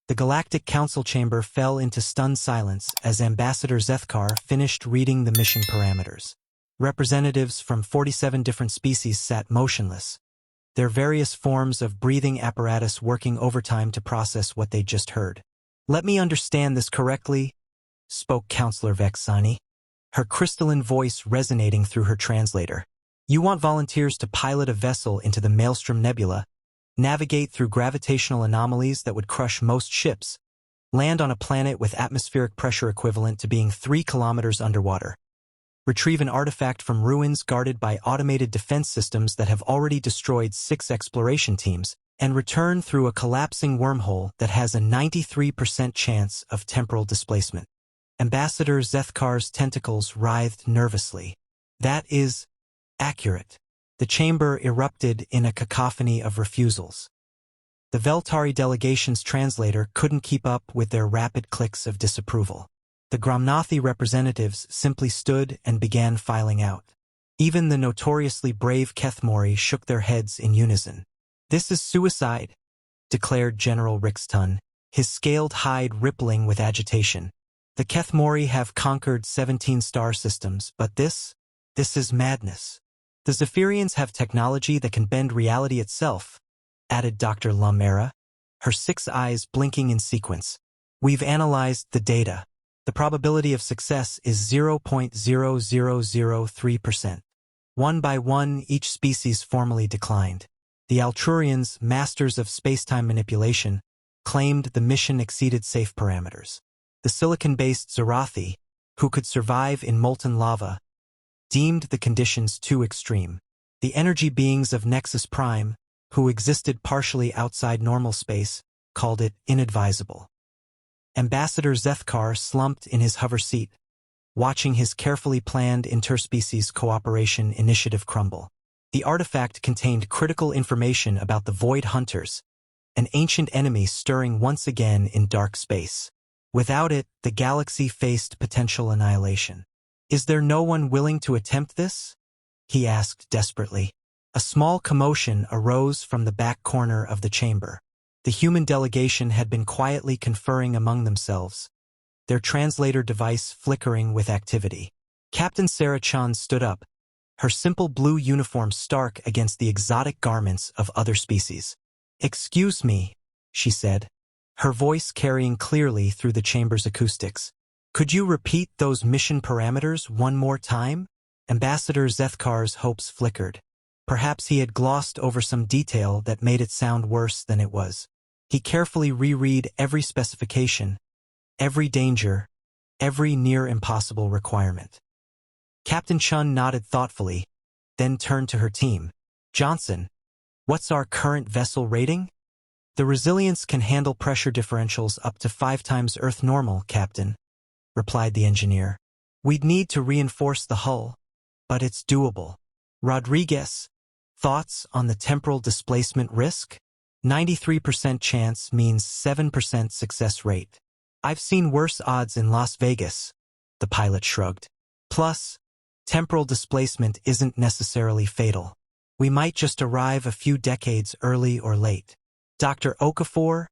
The Galactic Council chamber fell into stunned silence as Ambassador Zethkar finished reading the mission parameters. Representatives from 47 different species sat motionless, their various forms of breathing apparatus working overtime to process what they'd just heard. "Let me understand this correctly," spoke Counselor Vexani, her crystalline voice resonating through her translator. "You want volunteers to pilot a vessel into the Maelstrom Nebula, navigate through gravitational anomalies that would crush most ships, land on a planet with atmospheric pressure equivalent to being 3 kilometers underwater, retrieve an artifact from ruins guarded by automated defense systems that have already destroyed 6 exploration teams, and return through a collapsing wormhole that has a 93% chance of temporal displacement." Ambassador Zethkar's tentacles writhed nervously. "That is accurate." The chamber erupted in a cacophony of refusals. The Veltari delegation's translator couldn't keep up with their rapid clicks of disapproval. The Gromnathi representatives simply stood and began filing out. Even the notoriously brave Kethmori shook their heads in unison. "This is suicide," declared General Rixton, his scaled hide rippling with agitation. "The Kethmori have conquered 17 star systems, but this is madness." "The Zephyrians have technology that can bend reality itself," added Dr. Lumera, her 6 eyes blinking in sequence. "We've analyzed the data. The probability of success is 0.0003%. One by one, each species formally declined. The Altrurians, masters of spacetime manipulation, claimed the mission exceeded safe parameters. The silicon-based Zerathi, who could survive in molten lava, deemed the conditions too extreme. The energy beings of Nexus Prime, who existed partially outside normal space, called it inadvisable. Ambassador Zethkar slumped in his hover seat, watching his carefully planned interspecies cooperation initiative crumble. The artifact contained critical information about the Void Hunters, an ancient enemy stirring once again in dark space. Without it, the galaxy faced potential annihilation. "Is there no one willing to attempt this?" he asked desperately. A small commotion arose from the back corner of the chamber. The human delegation had been quietly conferring among themselves, their translator device flickering with activity. Captain Sarah Chan stood up, her simple blue uniform stark against the exotic garments of other species. "Excuse me," she said, her voice carrying clearly through the chamber's acoustics. "Could you repeat those mission parameters one more time?" Ambassador Zethkar's hopes flickered. Perhaps he had glossed over some detail that made it sound worse than it was. He carefully reread every specification, every danger, every near-impossible requirement. Captain Chun nodded thoughtfully, then turned to her team. "Johnson, what's our current vessel rating?" "The resilience can handle pressure differentials up to 5 times Earth normal, Captain," replied the engineer. "We'd need to reinforce the hull, but it's doable." "Rodriguez, thoughts on the temporal displacement risk?" 93% chance means 7% success rate. "I've seen worse odds in Las Vegas," the pilot shrugged. "Plus, temporal displacement isn't necessarily fatal. We might just arrive a few decades early or late." "Dr. Okafor,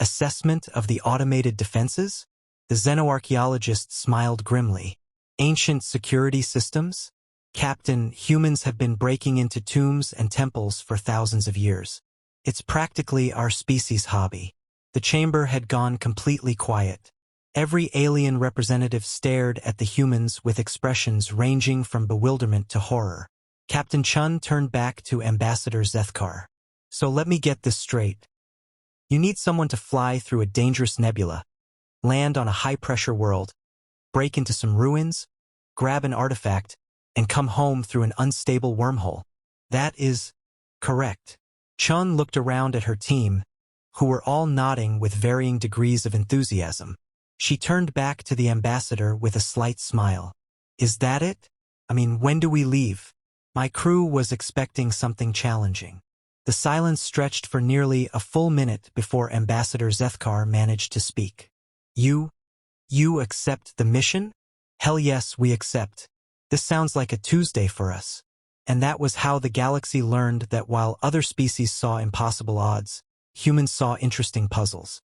assessment of the automated defenses?" The xenoarchaeologist smiled grimly. "Ancient security systems? Captain, humans have been breaking into tombs and temples for thousands of years. It's practically our species' hobby." The chamber had gone completely quiet. Every alien representative stared at the humans with expressions ranging from bewilderment to horror. Captain Chun turned back to Ambassador Zethkar. "So let me get this straight. You need someone to fly through a dangerous nebula, land on a high-pressure world, break into some ruins, grab an artifact, and come home through an unstable wormhole. That is correct." Chun looked around at her team, who were all nodding with varying degrees of enthusiasm. She turned back to the ambassador with a slight smile. "Is that it? I mean, when do we leave? My crew was expecting something challenging." The silence stretched for nearly a full minute before Ambassador Zethkar managed to speak. You accept the mission?" "Hell yes, we accept. This sounds like a Tuesday for us." And that was how the galaxy learned that while other species saw impossible odds, humans saw interesting puzzles.